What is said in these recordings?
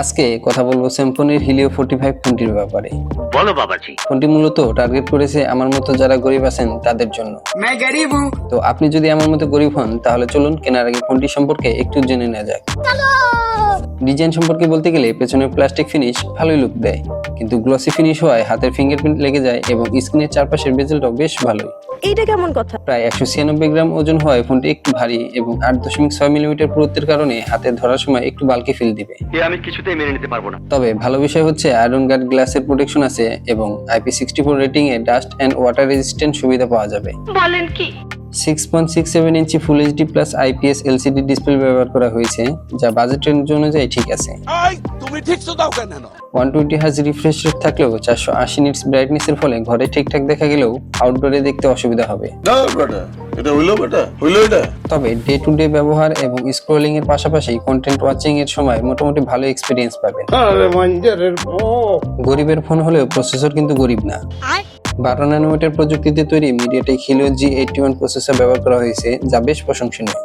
আজকে কথা বলবো স্যামসংয়ের হিলিও 45 ফোনটির ব্যাপারে। বলো বাবাজি। ফোনটি মূলত টার্গেট করেছে আমার মতো যারা গরিব আছেন তাদের জন্য। তো আপনি যদি আমার মতো গরিব হন তাহলে চলুন কেনার আগে ফোনটি সম্পর্কে একটু জেনে নেওয়া যাক। ডিজাইন সম্পর্কে বলতে গেলে পেছনের প্লাস্টিক ফিনিশ ভালোই লুক দেয়, কিন্তু গ্লসি ফিনিশ হওয়ায় হাতের ফিঙ্গারপ্রিন্ট লেগে যায় এবং স্ক্রিনের চারপাশের বেজেলটাও বেশ ভালোই। এইটা কেমন কথা? প্রায় 196 গ্রাম ওজন হওয়ায় ফোনটি একটু ভারী এবং 8.6 মিলিমিটার পুরুত্বের কারণে হাতে ধরার সময় একটু বালকি ফিল দিবে। আমি কিছুতেই মেনে নিতে পারবো না। তবে ভালো বিষয় হচ্ছে আয়রন গার্ড গ্লাসের প্রোটেকশন আছে এবং IP64 রেটিং এ ডাস্ট এন্ড ওয়াটার রেজিস্ট্যান্ট সুবিধা পাওয়া যাবে। বলেন কি? 6.67 inch full HD plus IPS LCD display ব্যবহার করা হয়েছে, যা বাজেট রেঞ্জ অনুযায়ী ঠিক আছে। তুমি ঠিক তো দাও কেন? 120 হার্জ রিফ্রেশ রেট থাকলেও 480 নিটস ব্রাইটনেসের ফলে ঘরে ঠিকঠাক দেখা গেলেও আউটডোরে দেখতে অসুবিধা হবে। তবে ডে টু ডে ব্যবহার এবং স্ক্রলিং এর পাশাপাশি কন্টেন্ট ওয়াচিং এর সময় মোটামুটি ভালো এক্সপিরিয়েন্স পাবেন। গরিবের ফোন হলেও প্রসেসর কিন্তু গরিব না। 12 ন্যানোমিটার প্রযুক্তিতে তৈরি মিডিয়াটেক হিলিও G81 প্রসেসর ব্যবহার করা হয়েছে, যা বেশ প্রশংসনীয়।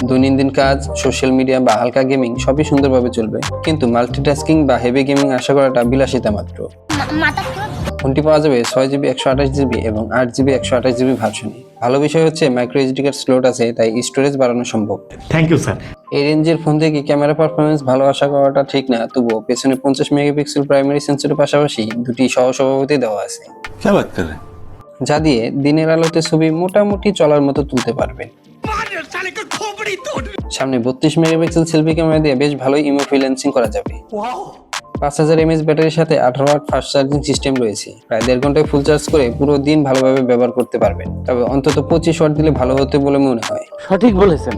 দৈনন্দিন কাজ, সোশ্যাল মিডিয়া বা হালকা গেমিং সবই সুন্দরভাবে চলবে, কিন্তু মাল্টিটাস্কিং বা হেভি গেমিং আশা করাটা বিলাসিতা মাত্র। ফোনটি পাওয়া যাবে 6GB 128GB এবং 8GB 128GB ভার্সনে। ভালো বিষয় হচ্ছে মাইক্রো SD কার্ড স্লট আছে, তাই স্টোরেজ বাড়ানো সম্ভব। Thank you sir. এই রেঞ্জের ফোন থেকে ক্যামেরা পারফরমেন্স ভালো আশা করাটা ঠিক না, তবুও পেছনে 50 মেগাপিক্সেল প্রাইমারি সেন্সরের পাশাপাশি দুটি সহসভাপতি দেওয়া আছে, যা দিয়ে দিনের আলোতে ছবি মোটামুটি চলার মতো তুলতে পারবেন। সামনে 32 মেগাপিক্সেল সেলফি ক্যামেরা দিয়ে বেশ ভালোই ইমোফ্রিলেন্সিং করা যাবে। 5000 mAh ব্যাটারির সাথে 18 ওয়াট ফাস্ট চার্জিং সিস্টেম রয়েছে। প্রায় 1.5 ঘন্টায় ফুল চার্জ করে পুরো দিন ভালোভাবে ব্যবহার করতে পারবেন। তবে অন্তত 25 ওয়াট দিলে ভালো হতে বলে মনে হয়। সঠিক বলেছেন,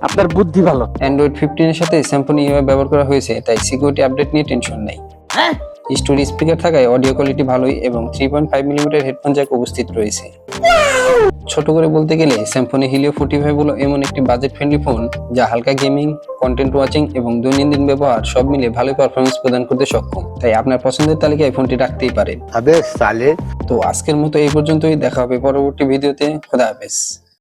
আপনার বুদ্ধি ভালো। অ্যান্ড্রয়েড 15 এর সাথে স্যামসং UI ব্যবহার করা হয়েছে, তাই সিকিউরিটি আপডেট নিয়ে টেনশন নেই। স্টোরি স্পিকার থাকায় অডিও কোয়ালিটি ভালোই এবং 3.5 মিলিমিটার হেডফোন জ্যাক উপস্থিত রয়েছে। ছোট করে বলতে গেলে স্যামসং হিলিও 45 হলো এমন একটি বাজেট ফ্রেন্ডলি ফোন যা হালকা গেমিং, কন্টেন্ট ওয়াচিং এবং দৈনন্দিন ব্যবহার সব মিলে ভালো পারফরমেন্স প্রদান করতে সক্ষম। তাই আপনার পছন্দের তালিকায় ফোনটি রাখতেই পারেন। তো আজকের মতো এই পর্যন্তই, দেখা হবে পরবর্তী ভিডিওতে। খোদা হাফেজ।